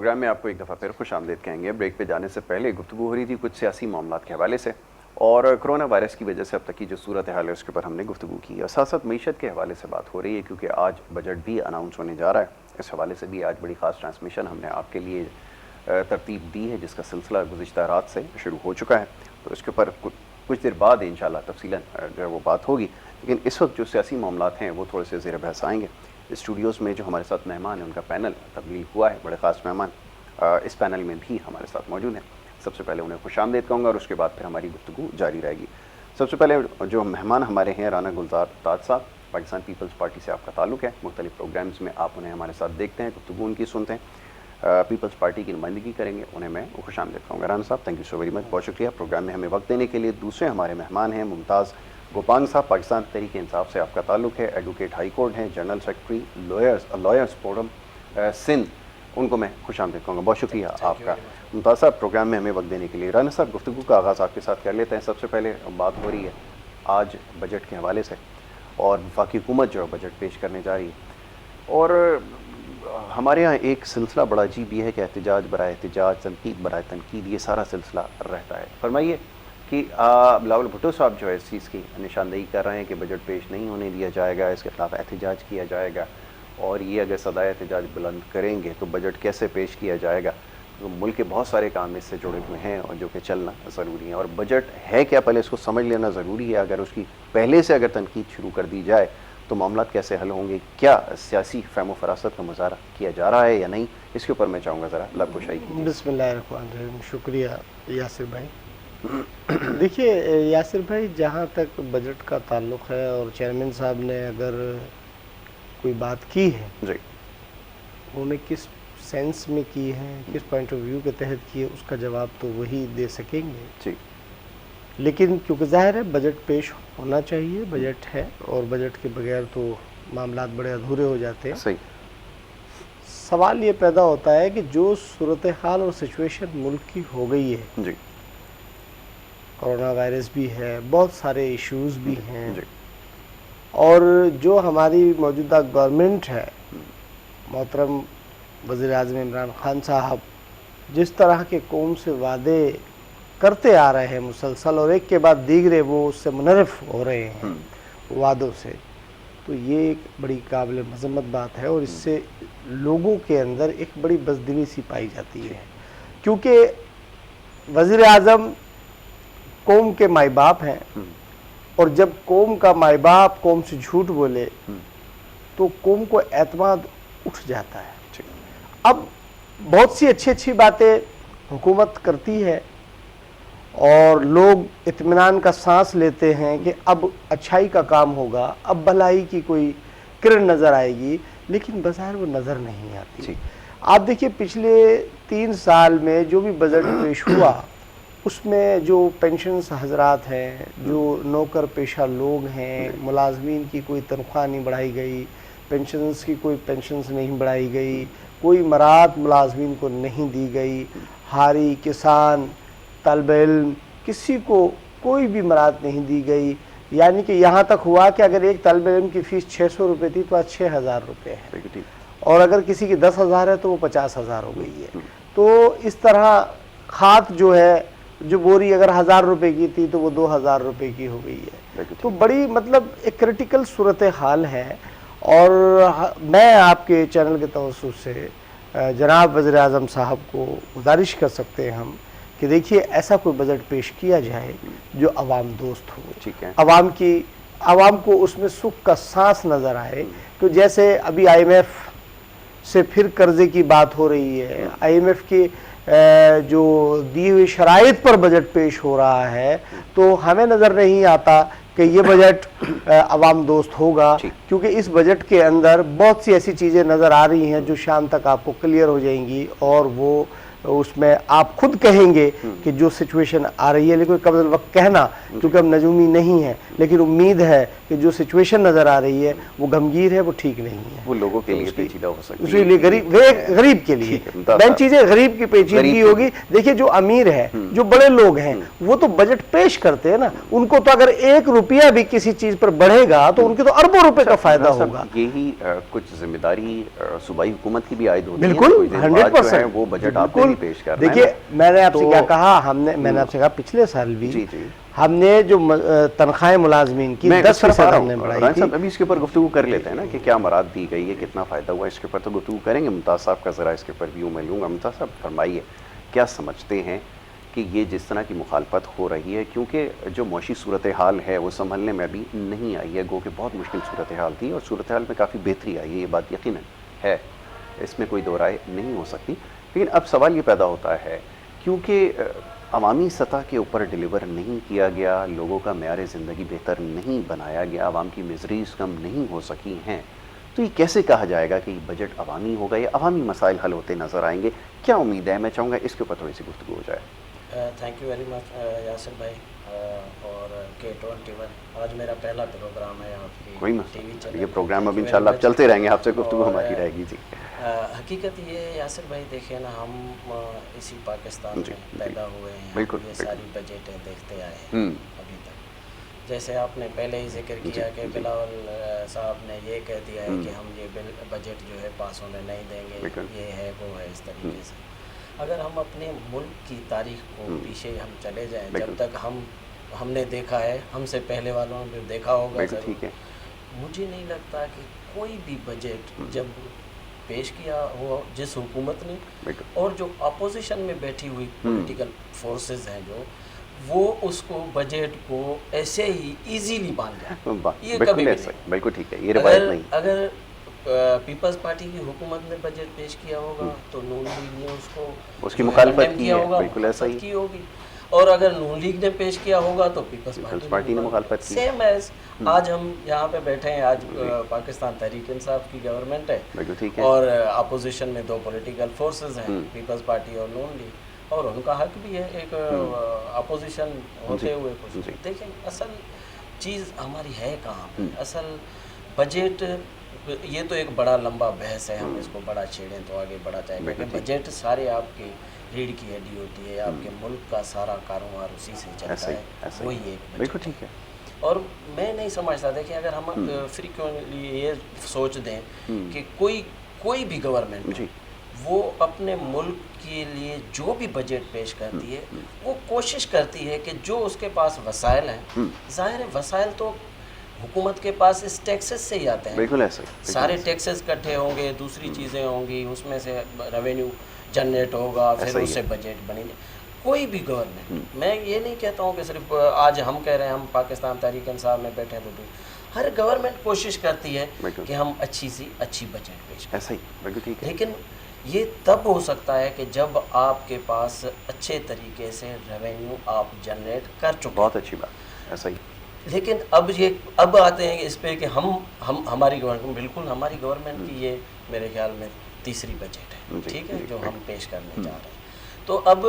Programme میں آپ کو ایک دفعہ پھر خوش آمدید کہیں گے. بریک پہ جانے سے پہلے گفتگو ہو رہی تھی کچھ سیاسی معاملات کے حوالے سے اور کرونا وائرس کی وجہ سے اب تک کی جو صورتحال ہے اس کے اوپر ہم نے گفتگو کی اور ساتھ ساتھ معیشت کے حوالے سے بات ہو رہی ہے کیونکہ آج بجٹ بھی اناؤنس ہونے جا رہا ہے. اس حوالے سے بھی آج بڑی خاص ٹرانسمیشن ہم نے آپ کے لیے ترتیب دی ہے جس کا سلسلہ گزشتہ رات سے شروع ہو چکا ہے. تو اس کے اوپر کچھ دیر بعد انشاءاللہ تفصیلاً جو ہے وہ بات ہوگی. لیکن اس وقت جو سیاسی معاملات ہیں وہ تھوڑے سے زیر بحث آئیں گے. اسٹوڈیوز میں جو ہمارے ساتھ مہمان ہیں ان کا پینل تبدیل ہوا ہے, بڑے خاص مہمان اس پینل میں بھی ہمارے ساتھ موجود ہیں. سب سے پہلے انہیں خوش آمدید کہوں گا اور اس کے بعد پھر ہماری گفتگو جاری رہے گی. سب سے پہلے جو مہمان ہمارے ہیں رانا گلزار تاج صاحب, پاکستان پیپلز پارٹی سے آپ کا تعلق ہے, مختلف پروگرامز میں آپ انہیں ہمارے ساتھ دیکھتے ہیں, گفتگو ان کی سنتے ہیں, پیپلز پارٹی کی نمائندگی کریں گے, انہیں میں خوش آمدید کہوں گا. رانا صاحب thank you so very much, بہت شکریہ پروگرام میں ہمیں وقت دینے کے لیے. دوسرے ہمارے مہمان ہیں ممتاز گوپانگ صاحب, پاکستان تحریک انصاف سے آپ کا تعلق ہے, ایڈوکیٹ ہائی کورٹ ہیں, general secretary lawyers forum Sindh, ان کو میں خوش آمدید کہوں گا. بہت شکریہ آپ کا ممتاز صاحب پروگرام میں ہمیں وقت دینے کے لیے. رانا صاحب گفتگو کا آغاز آپ کے ساتھ کر لیتے ہیں. سب سے پہلے بات ہو رہی ہے آج بجٹ کے حوالے سے اور وفاقی حکومت جو ہے بجٹ پیش کرنے جا رہی ہے اور ہمارے ہاں ایک سلسلہ بڑا عجیب یہ ہے کہ احتجاج برائے احتجاج, تنقید برائے تنقید, یہ سارا سلسلہ رہتا ہے. فرمائیے کہ بلاول بھٹو صاحب جو ہے اس چیز کی نشاندہی کر رہے ہیں کہ بجٹ پیش نہیں ہونے دیا جائے گا, اس کے خلاف احتجاج کیا جائے گا اور یہ اگر صدائے احتجاج بلند کریں گے تو بجٹ کیسے پیش کیا جائے گا. ملک کے بہت سارے کام اس سے جڑے ہوئے ہیں اور جو کہ چلنا ضروری ہے, اور بجٹ ہے کیا پہلے اس کو سمجھ لینا ضروری ہے. اگر اس کی پہلے سے اگر تنقید شروع کر دی جائے تو معاملات کیسے حل ہوں گے, کیا سیاسی فہم و فراست کا مظاہرہ کیا جا رہا ہے یا نہیں, اس کے اوپر میں چاہوں گا ذرا لب گشائی کیجیے. بسم اللہ الرحمن الرحیم. شکریہ یاسر بھائی. دیکھیے یاسر بھائی, جہاں تک بجٹ کا تعلق ہے اور چیئرمین صاحب نے اگر کوئی بات کی ہے جی, انہوں نے کس سینس میں کی ہے, کس پوائنٹ آف ویو کے تحت کی ہے, اس کا جواب تو وہی دے سکیں گے. جی, لیکن کیونکہ ظاہر ہے بجٹ پیش ہونا چاہیے, بجٹ ہے اور بجٹ کے بغیر تو معاملات بڑے ادھورے ہو جاتے ہیں. صحیح. سوال یہ پیدا ہوتا ہے کہ جو صورتحال اور سچویشن ملک کی ہو گئی ہے, جی, کرونا وائرس بھی ہے, بہت سارے ایشوز بھی ہیں, جی, اور جو ہماری موجودہ گورنمنٹ ہے, محترم وزیر اعظم عمران خان صاحب جس طرح کے قوم سے وعدے کرتے آ رہے ہیں مسلسل اور ایک کے بعد دیگرے وہ اس سے منحرف ہو رہے ہیں وعدوں سے, تو یہ ایک بڑی قابل مذمت بات ہے اور اس سے لوگوں کے اندر ایک بڑی بزدلی سی پائی جاتی ہے. کیونکہ وزیر اعظم قوم کے مائی باپ ہیں اور جب قوم کا مائی باپ قوم سے جھوٹ بولے تو قوم کو اعتماد اٹھ جاتا ہے. اب بہت سی اچھی اچھی باتیں حکومت کرتی ہے اور لوگ اطمینان کا سانس لیتے ہیں کہ اب اچھائی کا کام ہوگا, اب بھلائی کی کوئی کرن نظر آئے گی, لیکن بظاہر وہ نظر نہیں آتی. آپ دیکھیے پچھلے 3 سال میں جو بھی بجٹ پیش ہوا اس میں جو پینشنز حضرات ہیں, جو نوکر پیشہ لوگ ہیں, ملازمین کی کوئی تنخواہ نہیں بڑھائی گئی, پینشنز کی کوئی پینشنز نہیں بڑھائی گئی, کوئی مراعات ملازمین کو نہیں دی گئی, ہاری کسان طالب علم کسی کو کوئی بھی مراعات نہیں دی گئی. یعنی کہ یہاں تک ہوا کہ اگر ایک طالب علم کی فیس 600 روپے تھی تو آج 6000 روپے ہے, اور اگر کسی کی 10,000 ہے تو وہ 50,000 ہو گئی ہے. تو اس طرح کھاد جو ہے, جو بوری اگر 1000 روپے کی تھی تو وہ 2000 روپے کی ہو گئی ہے. تو بڑی مطلب ایک کرٹیکل صورتحال ہے. اور میں آپ کے چینل کے توسط سے جناب وزیر اعظم صاحب کو گزارش کر سکتے ہیں ہم کہ دیکھیے ایسا کوئی بجٹ پیش کیا جائے جو عوام دوست ہو, عوام کو اس میں سکھ کا سانس نظر آئے. کہ جیسے ابھی آئی ایم ایف سے پھر قرضے کی بات ہو رہی ہے, آئی ایم ایف کی جو دی ہوئی شرائط پر بجٹ پیش ہو رہا ہے, تو ہمیں نظر نہیں آتا کہ یہ بجٹ عوام دوست ہوگا, کیونکہ اس بجٹ کے اندر بہت سی ایسی چیزیں نظر آ رہی ہیں جو شام تک آپ کو کلیئر ہو جائیں گی اور وہ اس میں آپ خود کہیں گے کہ جو سچویشن آ رہی ہے، لیکن قبل وقت کہنا کیونکہ ہم نجومی نہیں ہیں، لیکن امید ہے کہ جو سچویشن نظر آ رہی ہے وہ گمگیر ہے، وہ ٹھیک نہیں ہے، وہ لوگوں کے لیے پیچیدہ ہو سکتی ہے، اسی لیے غریب کے لیے بہن چیزیں غریب کی پیچیدگی ہوگی۔ دیکھیے جو امیر ہے، جو بڑے لوگ ہیں، وہ تو بجٹ پیش کرتے ہیں نا، ان کو تو اگر 1 روپیہ بھی کسی چیز پر بڑھے گا تو ان کے تو اربوں روپے کا فائدہ ہوگا۔ یہی کچھ ذمہ داری صوبائی حکومت کی بھی عائد ہوتی ہے، بالکل 100% وہ بجٹ آپ نے بھی پیش کرنا ہے۔ دیکھیے میں نے آپ سے کیا کہا، میں نے آپ سے کہا پچھلے سال بھی ہم نے جو تنخواہیں ملازمین کی 10% ہم نے بڑھائی تھی۔ ابھی اس کے اوپر گفتگو کر لیتے ہیں نا کہ کیا مراد دی گئی ہے، کتنا فائدہ ہوا، اس کے اوپر تو گفتگو کریں گے۔ ممتاز صاحب کا ذرا اس کے اوپر ویو میں لوں گا۔ ممتاز صاحب فرمائیے، کیا سمجھتے ہیں کہ یہ جس طرح کی مخالفت ہو رہی ہے، کیونکہ جو معاشی صورتحال ہے وہ سنبھلنے میں ابھی نہیں آئی ہے، گو کہ بہت مشکل صورتحال تھی اور صورتحال میں کافی بہتری آئی ہے، یہ بات یقیناً ہے، اس میں کوئی دو رائے نہیں ہو سکتی، لیکن اب سوال یہ پیدا ہوتا ہے کیونکہ عوامی سطح کے اوپر ڈیلیور نہیں کیا گیا، لوگوں کا معیار زندگی بہتر نہیں بنایا گیا، عوام کی مزریز کم نہیں ہو سکی ہیں، تو یہ کیسے کہا جائے گا کہ یہ بجٹ عوامی ہوگا یا عوامی مسائل حل ہوتے نظر آئیں گے؟ کیا امید ہے؟ میں چاہوں گا اس کے اوپر تھوڑی سی گفتگو ہو جائے۔ Thank you very much Yasir بھائی، اور K21 آج میرا پہلا پروگرام ہے آپ کی کوئی ٹی وی مسئلہ، چینل، یہ پروگرام اب انشاءاللہ اب چلتے رہیں گے، آپ سے گفتگو ہماری رہے گی۔ جی حقیقت یہ ہے یاسر بھائی، دیکھیں نا، ہم اسی پاکستان میں پیدا ہوئے ہیں، بالکل یہ ساری بجٹیں دیکھتے آئے ہیں ابھی تک۔ جیسے آپ نے پہلے ہی ذکر کیا کہ بلاول صاحب نے یہ کہہ دیا ہے کہ ہم یہ بجٹ جو ہے پاس ہونے نہیں دیں گے، یہ ہے وہ ہے، اس طریقے سے اگر ہم اپنے ملک کی تاریخ کو پیچھے ہم چلے جائیں، جب تک ہم نے دیکھا ہے، ہم سے پہلے والوں نے دیکھا ہوگا ضرور، مجھے نہیں لگتا کہ کوئی بھی بجٹ جب پیش کیا ہوا جس حکومت نے، اور جو اپوزیشن میں بیٹھی ہوئی پولیٹیکل فورسز ہیں جو، وہ اس کو بجٹ کو ایسے ہی ایزیلی مان جائے، یہ کبھی بھی نہیں۔ بالکل ٹھیک ہے، یہ روایت نہیں۔ اگر پیپلز پارٹی کی حکومت نے بجٹ پیش کیا ہوگا تو نون لیگ نے اس کی مخالفت کی ہے، بالکل ایسا ہی کی ہوگی، اور اگر نون لیگ نے پیش کیا ہوگا تو پیپلز پارٹی نے مخالفت کی۔ سیم ایز آج ہم یہاں پہ بیٹھے ہیں، آج پاکستان تحریک انصاف کی گورنمنٹ ہے اور اپوزیشن میں 2 پولیٹیکل فورسز ہیں، پیپلز پارٹی اور نون لیگ، اور ان کا حق بھی ہے ایک اپوزیشن ہوتے ہوئے کچھ۔ دیکھیں اصل چیز ہماری ہے کہاں پہ، اصل بجٹ، یہ تو ایک بڑا لمبا بحث ہے، ہم اس کو بڑا چھیڑیں تو آگے بڑھا جائے گا کہ بجٹ سارے آپ کی ریڑھ کی ہڈی ہوتی ہے، آپ کے ملک کا سارا کاروبار اسی سے چلتا ہے، وہی ایک بجٹ ہے۔ اور میں نہیں سمجھتا، دیکھیں اگر ہم فریکوینٹلی یہ سوچ دیں کہ کوئی بھی گورنمنٹ وہ اپنے ملک کے لیے جو بھی بجٹ پیش کرتی ہے، وہ کوشش کرتی ہے کہ جو اس کے پاس وسائل ہیں، ظاہر ہے وسائل تو حکومت کے پاس اس ٹیکسز سے ہی آتے ہیں، بالکل ایسے سارے ٹیکسز کٹھے ہوں گے، دوسری چیزیں ہوں گی، اس میں سے ریونیو جنریٹ ہوگا، پھر اس سے بجٹ بنے گا۔ کوئی بھی گورنمنٹ، میں یہ نہیں کہتا ہوں کہ صرف آج ہم کہہ رہے ہیں ہم پاکستان تحریک انصاف میں بیٹھے ہیں، تو ہر گورنمنٹ کوشش کرتی ہے کہ ہم اچھی سی اچھی بجٹ پیش کریں، لیکن یہ تب ہو سکتا ہے کہ جب آپ کے پاس اچھے طریقے سے ریونیو آپ جنریٹ کر چکے۔ بہت اچھی بات، ایسا ہی۔ لیکن اب آتے ہیں اس پہ کہ ہماری گورنمنٹ، بالکل ہماری گورنمنٹ کی یہ میرے خیال میں تیسری بجٹ ہے، ٹھیک ہے، جو ہم پیش کرنے جا رہے ہیں۔ تو اب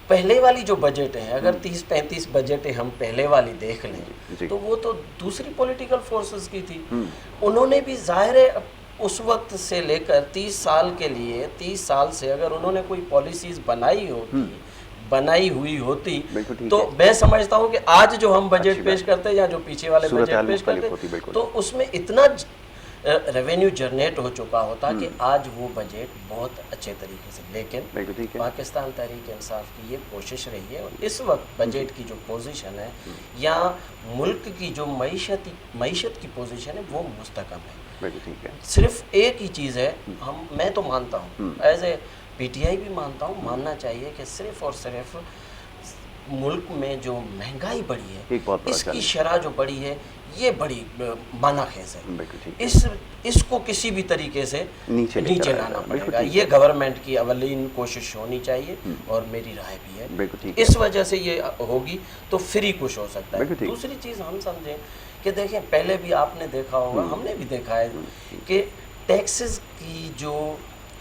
پہلے والی جو بجٹ ہیں، اگر 30-35 بجٹیں ہم پہلے والی دیکھ لیں تو وہ تو دوسری پولیٹیکل فورسز کی تھی، انہوں نے بھی ظاہر ہے اس وقت سے لے کر 30 سال کے لیے، 30 سال سے اگر انہوں نے کوئی پالیسیز بنائی ہوئی ہوتی تو میں سمجھتا ہوں کہ آج جو ہم بجٹ پیش کرتے یا جو پیچھے والے بجٹ پیش کرتے تو اس میں اتنا ریونیو جنریٹ ہو چکا ہوتا کہ آج وہ بجٹ بہت اچھے طریقے سے، لیکن پاکستان تحریک انصاف کی یہ کوشش رہی ہے، اور اس وقت بجٹ کی جو پوزیشن ہے یا ملک کی جو معیشت کی پوزیشن ہے وہ مستحکم ہے۔ صرف ایک ہی چیز ہے، میں تو مانتا ہوں، as a P T I بھی مانتا ہوں، ماننا چاہیے کہ صرف اور صرف ملک میں جو مہنگائی بڑھی ہے، اس کی شرح جو بڑھی ہے، یہ بڑی معنی خیز ہے، اس کو کسی بھی طریقے سے نیچے لانا پڑے گا، یہ گورنمنٹ کی اولین کوشش ہونی چاہیے، اور میری رائے بھی ہے اس وجہ سے یہ ہوگی تو پھر ہی کچھ ہو سکتا ہے۔ دوسری چیز ہم سمجھیں کہ دیکھیں پہلے بھی آپ نے دیکھا ہوگا، ہم نے بھی دیکھا ہے کہ ٹیکسز کی جو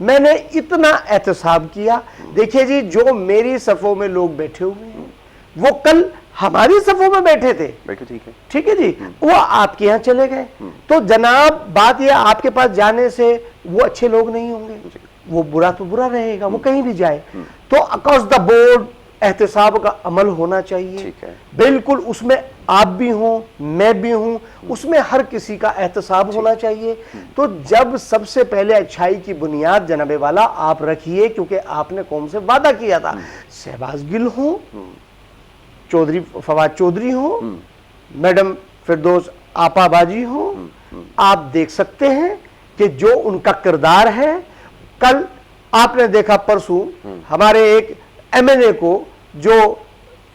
میں نے اتنا احتساب کیا. دیکھیے جی جو میری صفوں میں لوگ بیٹھے ہوئے ہیں وہ کل ہماری صفوں میں بیٹھے تھے, ٹھیک ہے جی, وہ آپ کے یہاں چلے گئے. تو جناب بات یہ آپ کے پاس جانے سے وہ اچھے لوگ نہیں ہوں گے, وہ برا تو برا رہے گا, وہ کہیں بھی جائے. تو اکراس دا بورڈ احتساب کا عمل ہونا چاہیے, بالکل اس میں آپ بھی ہوں میں بھی ہوں, اس میں ہر کسی کا احتساب ہونا چاہیے. تو جب سب سے پہلے اچھائی کی بنیاد جناب والا آپ رکھیے, کیونکہ آپ نے قوم سے وعدہ کیا تھا. شہباز گل ہوں, چودھری فواد چودھری ہوں, میڈم فردوس آپا باجی ہوں, آپ دیکھ سکتے ہیں کہ جو ان کا کردار ہے. کل آپ نے دیکھا پرسوں ہمارے ایک ایم این اے کو جو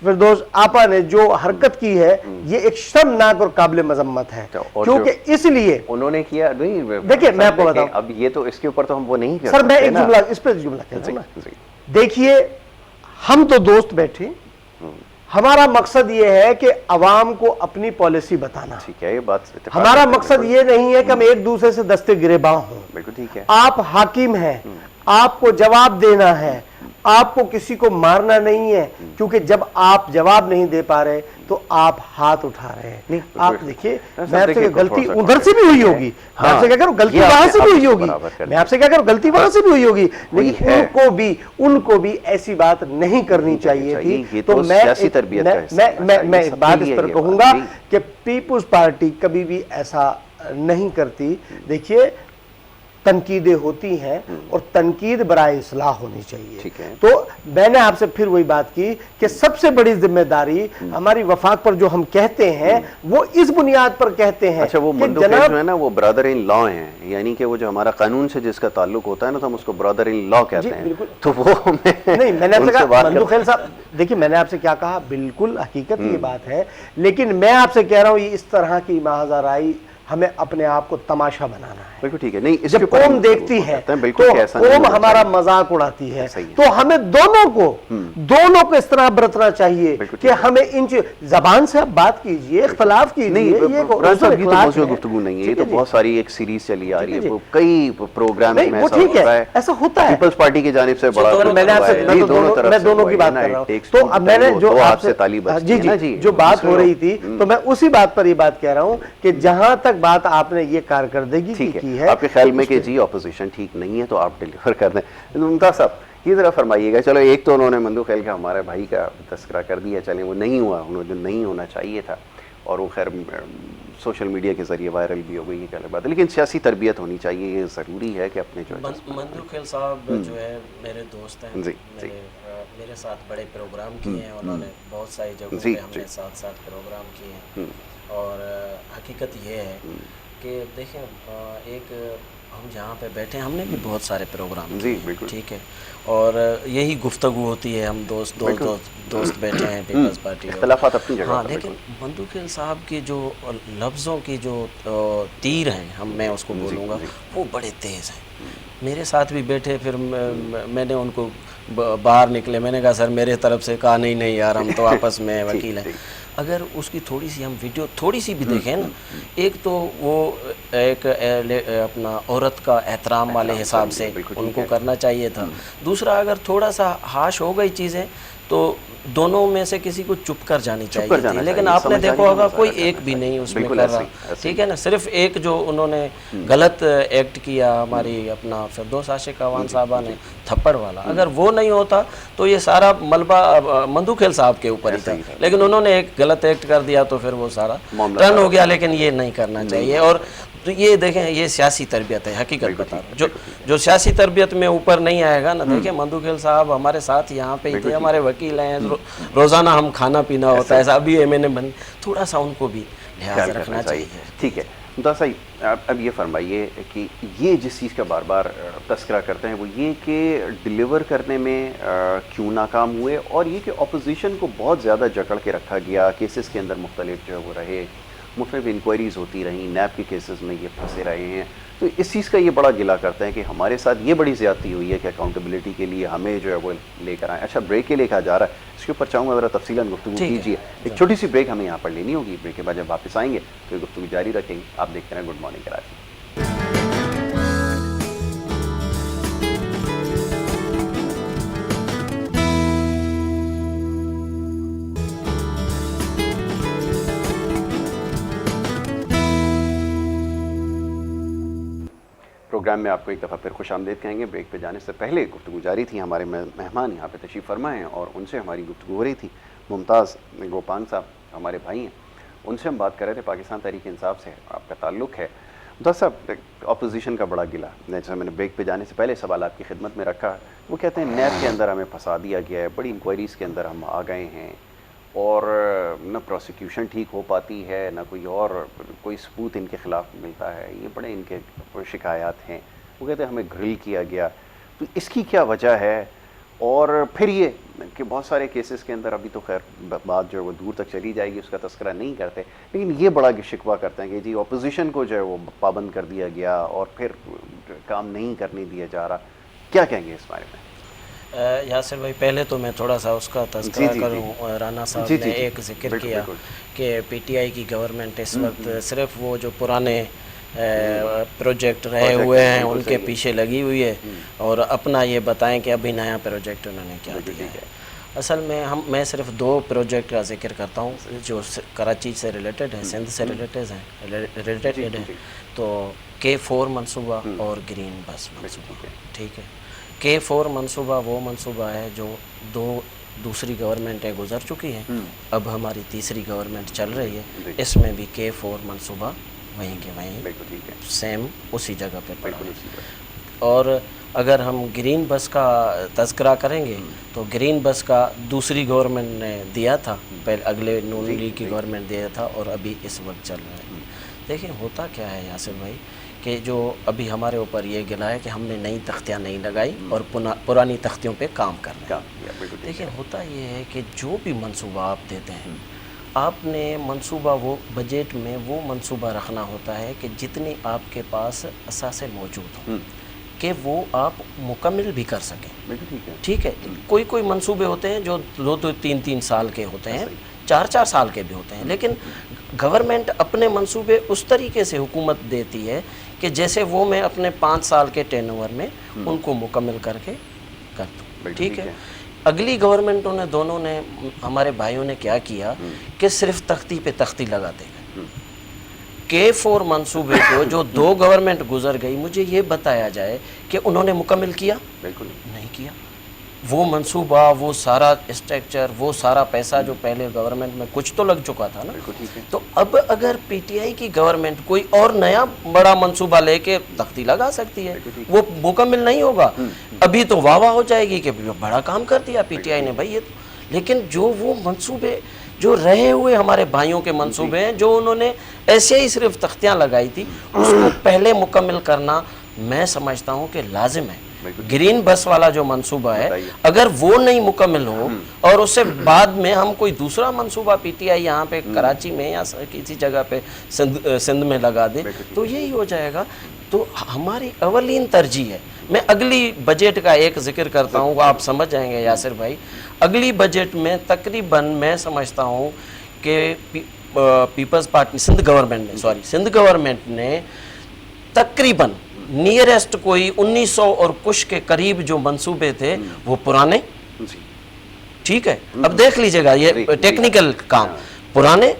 فردوس آپا نے جو حرکت کی ہے, یہ ایک شرمناک اور قابل مذمت ہے, کیونکہ اس لیے انہوں نے کیا. دیکھیں میں آپ کو بتاؤں, اب یہ تو اس کے اوپر تو ہم وہ نہیں کر سر, میں ایک جملہ اس پہ جملہ کہتا ہوں نا. دیکھیے ہم تو دوست بیٹھے, ہمارا مقصد یہ ہے کہ عوام کو اپنی پالیسی بتانا. ٹھیک ہے, یہ بات ہمارا مقصد یہ نہیں ہے کہ ہم ایک دوسرے سے دستے گریباں ہوں. بالکل ٹھیک ہے. آپ حاکم ہیں, آپ کو جواب دینا ہے, آپ کو کسی کو مارنا نہیں ہے, کیونکہ جب آپ جواب نہیں دے پا رہے تو آپ ہاتھ اٹھا رہے ہیں. آپ دیکھیے میں آپ سے غلطی ادھر سے بھی ہوئی ہوگی, میں آپ سے کیا کروں غلطی وہاں سے بھی ہوئی ہوگی, میں آپ سے کیا کروں غلطی وہاں سے بھی ہوئی ہوگی, لیکن ان کو بھی ایسی بات نہیں کرنی چاہیے تھی. تو میں ایک بات اس پر کہوں گا کہ پیپلز پارٹی کبھی بھی ایسا نہیں کرتی. دیکھیے تنقیدیں ہوتی ہیں اور تنقید برائے اصلاح ہونی چاہیے. تو میں نے آپ سے پھر وہی بات کی کہ سب سے بڑی ذمہ داری ہماری وفاق پر جو ہم کہتے ہیں وہ اس بنیاد پر کہتے ہیں. اچھا, وہ مندو خیل جو ہے نا وہ برادر ان لا ہیں, یعنی کہ وہ جو ہمارا قانون سے جس کا تعلق ہوتا ہے نا تو ہم اس کو برادر ان لا کہتے ہیں. تو وہ نہیں, میں نے آپ سے کہا مندو خیل صاحب, دیکھیے میں نے آپ سے کیا کہا, بالکل حقیقت یہ بات ہے, لیکن میں آپ سے کہہ رہا ہوں یہ اس طرح کی محاذ آرائی ہمیں اپنے آپ کو تماشا بنانا ہے. بالکل ٹھیک ہے. نہیں, جب قوم دیکھتی ہے تو قوم ہمارا مذاق اڑاتی ہے, تو ہمیں دونوں کو اس طرح برتنا چاہیے کہ ہمیں ان زبان سے آپ بات کیجئے, اختلاف کیجئے. یہ موضوع گفتگو نہیں ہے, یہ تو بہت ساری ایک سیریز چلی آ رہی ہے, کئی پروگرام میں ایسا ہوتا ہے. پیپلز پارٹی کی جانب سے بڑا میں دونوں کی بات کر رہا ہوں. تو اب میں نے جو آپ سے جو بات ہو رہی تھی تو میں اسی بات پر یہ بات کہہ رہا ہوں کہ جہاں تک بات آپ نے یہ کارکردگی کی ہے, آپ کے خیال میں کہ جی اپوزیشن ٹھیک نہیں ہے تو آپ ڈیلیور کر دیں. ممتاز صاحب یہ ذرا فرمائیے گا, چلو ایک تو انہوں نے مندو خیل کا ہمارے بھائی کا تذکرہ کر دیا, چلیں وہ نہیں ہوا, انہوں جو نہیں ہونا چاہیے تھا, اور وہ خیر سوشل میڈیا کے ذریعے وائرل بھی ہو گئی, یہ کیا بات ہے, لیکن سیاسی تربیت ہونی چاہیے, یہ ضروری ہے کہ اپنے جو مندو خیل صاحب جو ہے میرے دوست ہیں, میرے ساتھ بڑے پروگرام کیے ہیں, انہوں نے بہت ساری جگہوں پہ ہم نے ساتھ پروگرام کیے ہیں. اور حقیقت یہ ہے کہ دیکھیں ایک ہم جہاں پہ بیٹھے ہیں ہم نے بھی بہت سارے پروگرام کیے, ٹھیک ہے, اور یہی گفتگو ہوتی ہے, ہم دوست بیٹھے ہیں پیپلز پارٹی, اختلافات اپنی جگہ. ہاں, لیکن مندو خیل صاحب کی جو لفظوں کی جو تیر ہیں, میں اس کو بولوں گا, وہ بڑے تیز ہیں. میرے ساتھ بھی بیٹھے, پھر میں نے ان کو باہر نکلے, میں نے کہا سر میرے طرف سے کہا نہیں یار ہم تو آپس میں وکیل ہیں. اگر اس کی تھوڑی سی ہم ویڈیو تھوڑی سی بھی دیکھیں نا, ایک تو وہ ایک اپنا عورت کا احترام والے حساب سے ان کو کرنا چاہیے تھا. دوسرا اگر تھوڑا سا ہاش ہو گئی چیزیں تو دونوں میں سے کسی کو چپ کر جانی چاہیے تھی, لیکن آپ نے دیکھا ہوگا کوئی ایک بھی نہیں اس میں کر رہا, ٹھیک ہے نا. صرف ایک جو انہوں نے غلط ایکٹ کیا ہماری اپنا فردوس عاشق اعوان صاحبہ نے, تھپڑ والا, اگر وہ نہیں ہوتا تو یہ سارا ملبہ مندو خیل صاحب کے اوپر ہی تھا, لیکن انہوں نے ایک غلط ایکٹ کر دیا تو پھر وہ سارا ٹرن ہو گیا. لیکن یہ نہیں کرنا چاہیے. اور یہ دیکھیں یہ سیاسی تربیت ہے, حقیقت بتا رہا ہوں, جو سیاسی تربیت میں اوپر نہیں آئے گا نا. دیکھیں مندو خیل صاحب ہمارے ساتھ یہاں پہ ہی تھے, ہمارے وکیل ہیں, روزانہ ہم کھانا پینا ہوتا ہے, ایسا ابھی میں نے تھوڑا سا ان کو بھی لحاظ رکھنا چاہیے. ٹھیک ہے ممتاز صاحب, اب یہ فرمائیے کہ یہ جس چیز کا بار بار تذکرہ کرتے ہیں وہ یہ کہ ڈیلیور کرنے میں کیوں ناکام ہوئے, اور یہ کہ اپوزیشن کو بہت زیادہ جکڑ کے رکھا گیا, کیسز کے اندر مختلف جو ہے وہ رہے, مختلف انکوائریز ہوتی رہیں, نیب کے کیسز میں یہ پھنسے رہے ہیں. تو اس چیز کا یہ بڑا گلا کرتے ہیں کہ ہمارے ساتھ یہ بڑی زیادتی ہوئی ہے کہ اکاؤنٹیبلٹی کے لیے ہمیں جو ہے وہ لے کر آئیں. اچھا بریک کے لے کہا جا رہا ہے, اس کے اوپر چاہوں گا ذرا تفصیلاً گفتگو کیجیے. ایک چھوٹی سی بریک ہمیں یہاں پر لینی ہوگی, بریک کے بعد جب واپس آئیں گے تو یہ گفتگو جاری رکھیں گے. آپ دیکھتے ہیں گڈ مارننگ کراچی. پروگرام میں آپ کو ایک دفعہ پھر خوش آمدید کہیں گے. بریک پہ جانے سے پہلے گفتگو جاری تھی. ہمارے مہمان یہاں پہ تشریف فرما ہیں اور ان سے ہماری گفتگو ہو رہی تھی. ممتاز گوپان صاحب ہمارے بھائی ہیں, ان سے ہم بات کر رہے تھے پاکستان تحریک انصاف سے آپ کا تعلق ہے. ممتاز صاحب, اپوزیشن کا بڑا گلہ, جیسے میں نے بریک پہ جانے سے پہلے سوال آپ کی خدمت میں رکھا, وہ کہتے ہیں نیب کے اندر ہمیں پھنسا دیا گیا ہے, بڑی انکوائریز کے اندر ہم آ گئے ہیں اور نہ پروسیکیوشن ٹھیک ہو پاتی ہے, نہ کوئی ثبوت ان کے خلاف ملتا ہے, یہ بڑے ان کے شکایات ہیں. وہ کہتے ہیں ہمیں گرل کیا گیا. تو اس کی کیا وجہ ہے؟ اور پھر یہ کہ بہت سارے کیسز کے اندر ابھی تو خیر بات جو ہے وہ دور تک چلی جائے گی, اس کا تذکرہ نہیں کرتے, لیکن یہ بڑا شکوہ کرتے ہیں کہ جی اپوزیشن کو جو ہے وہ پابند کر دیا گیا اور پھر کام نہیں کرنے دیا جا رہا. کیا کہیں گے اس بارے میں؟ یاسر بھائی, پہلے تو میں تھوڑا سا اس کا تذکرہ کروں. رانا صاحب نے ایک ذکر کیا کہ پی ٹی آئی کی گورنمنٹ اس وقت صرف وہ جو پرانے پروجیکٹ رہے ہوئے ہیں ان کے پیچھے لگی ہوئی ہے اور اپنا یہ بتائیں کہ ابھی نیا پروجیکٹ انہوں نے کیا دیا ہے. اصل میں صرف 2 پروجیکٹ کا ذکر کرتا ہوں جو کراچی سے ریلیٹڈ ہیں, سندھ سے ریلیٹڈ ہیں. تو K4 منصوبہ اور گرین بس منصوبہ. ٹھیک ہے, K4 منصوبہ وہ منصوبہ ہے جو دوسری گورنمنٹیں گزر چکی ہیں, اب ہماری تیسری گورنمنٹ چل رہی ہے. اس میں بھی K4 منصوبہ وہیں کے وہیں سیم اسی جگہ پہ پڑا ہے. اور اگر ہم گرین بس کا تذکرہ کریں گے تو گرین بس کا دوسری گورنمنٹ نے دیا تھا, پہلے اگلے نون لیگ کی گورنمنٹ دیا تھا اور ابھی اس وقت چل رہا ہے. دیکھیں ہوتا کیا ہے یاسر بھائی کہ جو ابھی ہمارے اوپر یہ گلا ہے کہ ہم نے نئی تختیاں نہیں لگائی اور پرانی تختیوں پہ کام کر رہے ہیں. دیکھیں ہوتا یہ ہے کہ جو بھی منصوبہ آپ دیتے ہیں, آپ نے منصوبہ وہ بجٹ میں وہ منصوبہ رکھنا ہوتا ہے کہ جتنی آپ کے پاس اثاثے موجود ہوں کہ وہ آپ مکمل بھی کر سکیں. ٹھیک ہے, کوئی منصوبے ہوتے ہیں جو 2-3 سال کے ہوتے ہیں, 4 سال کے بھی ہوتے ہیں, لیکن گورنمنٹ اپنے منصوبے اس طریقے سے حکومت دیتی ہے کہ جیسے وہ میں اپنے 5 سال کے ٹین اوور میں ان کو مکمل کر کے کر دوں. ٹھیک ہے, اگلی گورنمنٹوں نے دونوں نے ہمارے بھائیوں نے کیا کیا کہ صرف تختی پہ تختی لگاتے گئے. K4 منصوبے کو جو 2 گورنمنٹ گزر گئی, مجھے یہ بتایا جائے کہ انہوں نے مکمل کیا؟ بالکل نہیں کیا. وہ منصوبہ, وہ سارا اسٹرکچر, وہ سارا پیسہ جو پہلے گورنمنٹ میں کچھ تو لگ چکا تھا نا. تو اب اگر پی ٹی آئی کی گورنمنٹ کوئی اور نیا بڑا منصوبہ لے کے تختی لگا سکتی ہے, وہ مکمل نہیں ہوگا, ابھی تو واہ ہو جائے گی کہ بڑا کام کر دیا پی ٹی آئی نے بھائی. لیکن جو وہ منصوبے جو رہے ہوئے ہمارے بھائیوں کے منصوبے ہیں جو انہوں نے ایسے ہی صرف تختیاں لگائی تھی, اس کو پہلے مکمل کرنا میں سمجھتا ہوں کہ لازم ہے. گرین بس والا جو منصوبہ ہے اگر وہ نہیں مکمل ہو اور اس سے بعد میں ہم کوئی دوسرا منصوبہ پی ٹی آئی یہاں پہ کراچی میں یا کسی جگہ پہ سندھ میں لگا دے تو یہی ہو جائے گا. تو ہماری اولین ترجیح ہے. میں اگلی بجٹ کا ایک ذکر کرتا ہوں, وہ آپ سمجھ جائیں گے یاسر بھائی. اگلی بجٹ میں تقریباً میں سمجھتا ہوں کہ پیپلز پارٹی سندھ گورنمنٹ نے تقریباً نیئرسٹ کوئی 1900 اور کچھ کے قریب جو منصوبے تھے وہ پرانے. ٹھیک ہے, اب دیکھ لیجئے گا یہ ٹیکنیکل کام, پرانے,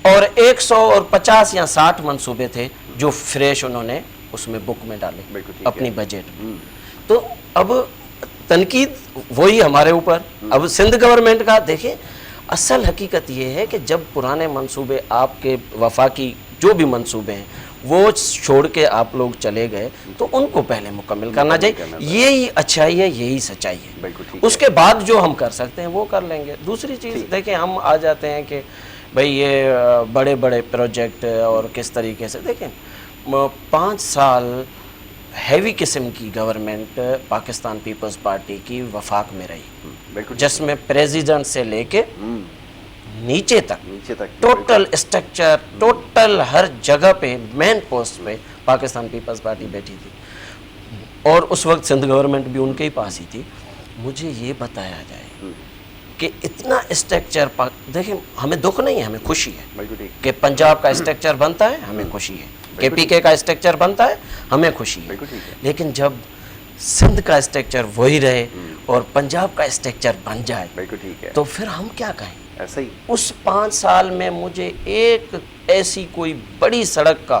اور 150 یا 60 منصوبے تھے جو فریش انہوں نے اس میں بک میں ڈالے اپنی بجٹ میں. تو اب تنقید وہی ہمارے اوپر. اب سندھ گورنمنٹ کا دیکھیں, اصل حقیقت یہ ہے کہ جب پرانے منصوبے آپ کے وفاقی جو بھی منصوبے ہیں وہ چھوڑ کے آپ لوگ چلے گئے تو ان کو پہلے مکمل کرنا چاہیے. یہی اچھائی ہے, یہی سچائی ہے. اس کے بعد جو ہم کر سکتے ہیں وہ کر لیں گے. دوسری چیز دیکھیں, ہم آ جاتے ہیں کہ بھئی یہ بڑے بڑے پروجیکٹ اور کس طریقے سے. دیکھیں 5 سال ہیوی قسم کی گورنمنٹ پاکستان پیپلز پارٹی کی وفاق میں رہی, جس میں پریزیڈنٹ سے لے کے نیچے تک ٹوٹل اسٹرکچر, ٹوٹل ہر جگہ پہ مین پوسٹ پہ پاکستان پیپلز پارٹی بیٹھی تھی, اور اس وقت سندھ گورنمنٹ بھی ان کے ہی پاس ہی تھی. مجھے یہ بتایا جائے کہ اتنا اسٹرکچر, دیکھیں ہمیں دکھ نہیں ہے, ہمیں خوشی ہے کہ پنجاب کا اسٹرکچر بنتا ہے, ہمیں خوشی ہے, کے پی کے کا اسٹرکچر بنتا ہے, ہمیں خوشی ہے. لیکن جب سندھ کا اسٹرکچر وہی رہے اور پنجاب کا اسٹرکچر بن جائے تو پھر ہم کیا کہیں. ایسا ہی اس 5 سال میں مجھے ایک ایسی کوئی بڑی سڑک کا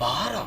12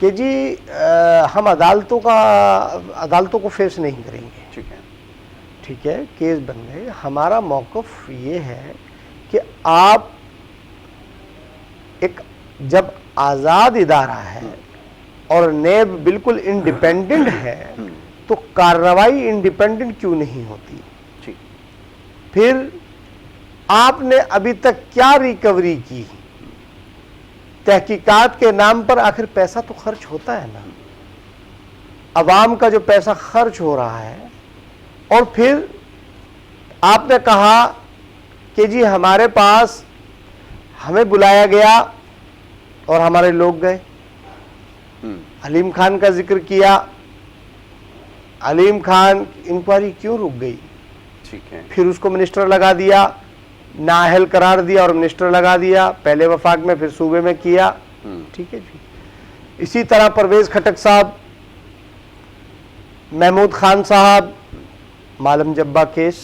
کہ جی ہم عدالتوں کو فیس نہیں کریں گے، ٹھیک ہے، کیس بن گئے. ہمارا موقف یہ ہے کہ آپ ایک جب آزاد ادارہ ہے اور نیب بالکل انڈیپینڈنٹ ہے تو کارروائی انڈیپینڈنٹ کیوں نہیں ہوتی؟ پھر آپ نے ابھی تک کیا ریکوری کی؟ تحقیقات کے نام پر آخر پیسہ تو خرچ ہوتا ہے نا، عوام کا جو پیسہ خرچ ہو رہا ہے. اور پھر آپ نے کہا کہ جی ہمارے پاس ہمیں بلایا گیا اور ہمارے لوگ گئے. علیم خان کا ذکر کیا، علیم خان انکوائری کیوں رک گئی؟ پھر اس کو منسٹر لگا دیا، نااہل قرار دیا اور منسٹر لگا دیا، پہلے وفاق میں پھر صوبے میں کیا. ٹھیک ہے جی. اسی طرح پرویز خٹک صاحب، محمود خان صاحب، معلم جبہ کیس،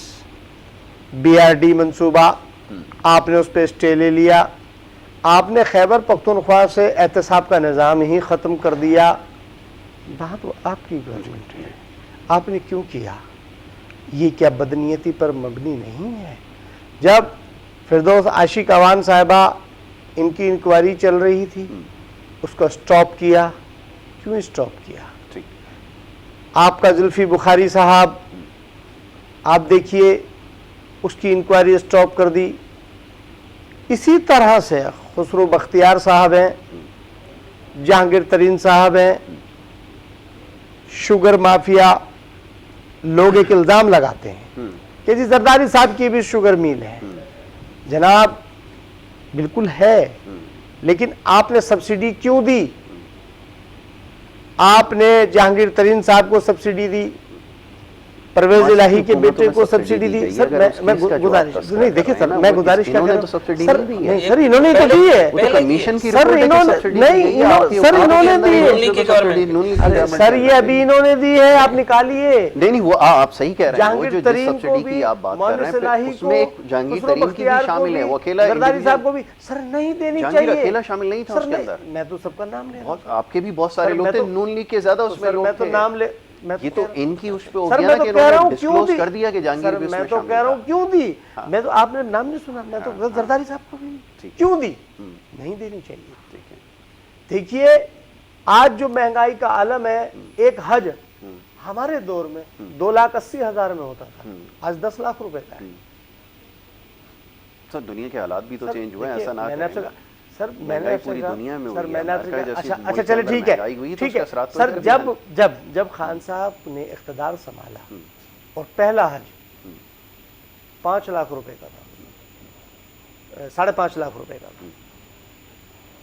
BRD منصوبہ، آپ نے اس پہ اسٹے لے لیا. آپ نے خیبر پختونخوا سے احتساب کا نظام ہی ختم کر دیا. وہاں تو آپ کی گورنمنٹ ہے، آپ نے کیوں کیا؟ یہ کیا بدنیتی پر مبنی نہیں ہے؟ جب فردوس عاشق اوان صاحبہ ان کی انکوائری چل رہی تھی، اس کو اسٹاپ کیا. کیوں اسٹاپ کیا؟ آپ کا زلفی بخاری صاحب، آپ دیکھیے اس کی انکوائری اسٹاپ کر دی. اسی طرح سے خسرو بختیار صاحب ہیں، جہانگیر ترین صاحب ہیں، شوگر مافیا. لوگ ایک الزام لگاتے ہیں کہ جی زرداری صاحب کی بھی شوگر میل ہے. جناب بالکل ہے، لیکن آپ نے سبسڈی کیوں دی؟ آپ نے جہانگیر ترین صاحب کو سبسڈی دی، پرویز الہی کے بیٹے کو سبسڈی دی. سر میں گزارش نہیں، دیکھیں سر میں گزارش کیا کر رہا ہوں سر، انہوں نے تو دی ہے سر، انہوں نے دی ہے سر، یہ ابھی انہوں نے دی ہے، آپ نکالیے. نہیں وہ آپ صحیح کہہ رہے ہیں، وہ جو جہانگیر سبسڈی کی آپ بات کر رہے ہیں اس میں جہانگیر ترین کی بھی شامل ہے، وہ اکیلا زرداری صاحب کو بھی سر نہیں دینی چاہیے. جہانگیر اکیلا شامل نہیں تھا اس کے اندر، میں تو سب کا نام لے رہا ہوں. آپ کے بھی بہت سارے لوگ تھے، نون لیگ کے زیادہ اس میں لوگ میں تو تھے. نام لے، یہ تو ان کی اس پہ ہو گیا نا کہ انہوں نے ڈسکلوز کر دیا کہ جہانگیر بھی اس میں میں تو شامل کہہ رہا تھا. ہوں کیوں دی. میں تو آپ نے نام نہیں سنا، میں تو زرداری صاحب کو بھی کیوں دی؟ نہیں دینی چاہیے. دیکھیے آج جو مہنگائی کا عالم ہے، ایک حج ہمارے دور میں 2,80,000 میں ہوتا تھا، آج 10 لاکھ روپے کا ہے. سر دنیا کے حالات بھی تو چینج ہوئے ہیں، ایسا نہ کریں. سر میں نے پوری دنیا میں سر ہوئی میں نے ہے. اچھا چلے ٹھیک ہے ٹھیک ہے سر. جب خان صاحب نے اقتدار سنبھالا اور پہلا حج 5 لاکھ روپے کا تھا، 5.5 لاکھ روپے کا تھا،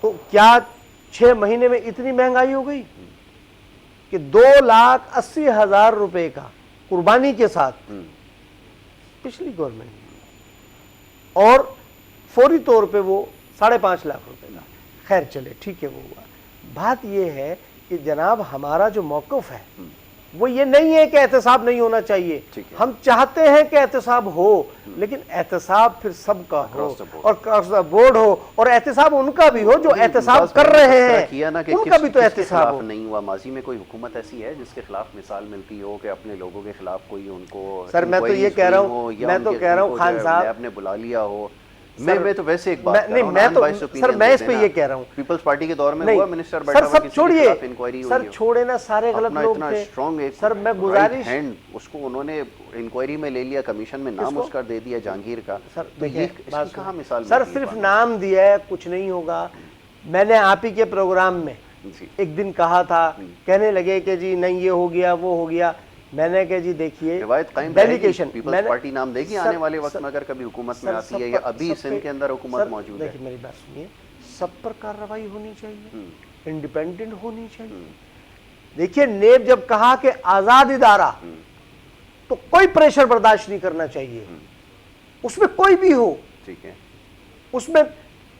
تو کیا 6 مہینے میں اتنی مہنگائی ہو گئی کہ 2,80,000 روپے کا قربانی کے ساتھ پچھلی گورنمنٹ، اور فوری طور پہ وہ 5.5 لاکھ روپے کا. خیر چلے ٹھیک ہے وہ ہوا. بات یہ ہے کہ جناب ہمارا جو موقف ہے وہ یہ نہیں ہے کہ احتساب نہیں ہونا چاہیے. ہم چاہتے ہیں کہ احتساب ہو، لیکن احتساب پھر سب کا ہو اور اکراس دا بورڈ ہو، اور احتساب ان کا بھی ہو جو احتساب کر رہے ہیں، ان کا بھی تو احتساب ہو. نہیں ہوا ماضی میں کوئی حکومت ایسی ہے جس کے خلاف مثال ملتی ہو کہ اپنے لوگوں کے خلاف کوئی ان کو سر میں تو یہ کہہ رہا ہوں خان صاحب نے بلا لیا ہو. میں تو ویسے ایک بات نہیں، میں تو سر میں اس پہ یہ کہہ رہا ہوں پیپلز پارٹی کے دور میں ہوا منسٹر بیٹھا ہوا، سب چھوڑیے سر، چھوڑے نا سارے غلط لوگ تھے سر. میں گزارش اس کو انہوں نے انکوائری میں لے لیا، کمیشن میں نام اس کا دے دیا جہانگیر کا. سر کہاں مثال سر صرف نام دیا ہے، کچھ نہیں ہوگا. میں نے آپ ہی کے پروگرام میں ایک دن کہا تھا، کہنے لگے کہ جی نہیں یہ ہو گیا وہ ہو گیا. میں نے کہا جی دیکھیے ڈیلیگیشن پیپلز پارٹی نام دے گی آنے والے وقت میں اگر کبھی حکومت میں آتی ہے یا ابھی سندھ کے اندر حکومت موجود ہے. دیکھیں میری بات سنیے، سب پر کارروائی ہونی چاہیے، انڈیپینڈنٹ ہونی چاہیے. دیکھیے نیب جب کہا کہ آزاد ادارہ، تو کوئی پریشر برداشت نہیں کرنا چاہیے، اس میں کوئی بھی ہو. ٹھیک ہے، اس میں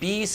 20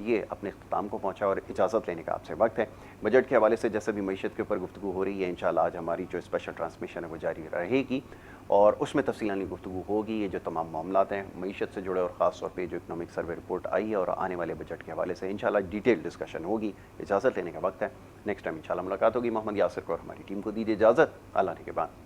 یہ اپنے اختتام کو پہنچا اور اجازت لینے کا آپ سے وقت ہے. بجٹ کے حوالے سے جیسے بھی معیشت کے اوپر گفتگو ہو رہی ہے، انشاءاللہ آج ہماری جو اسپیشل ٹرانسمیشن ہے وہ جاری رہے گی اور اس میں تفصیلاً گفتگو ہوگی. یہ جو تمام معاملات ہیں معیشت سے جڑے اور خاص طور پہ جو اکنامک سروے رپورٹ آئی ہے اور آنے والے بجٹ کے حوالے سے انشاءاللہ ڈیٹیل ڈسکشن ہوگی. اجازت لینے کا وقت ہے. نیکسٹ ٹائم انشاءاللہ ملاقات ہوگی. محمد یاسر کو اور ہماری ٹیم کو دیجیے اجازت. اللہ نے کے بعد.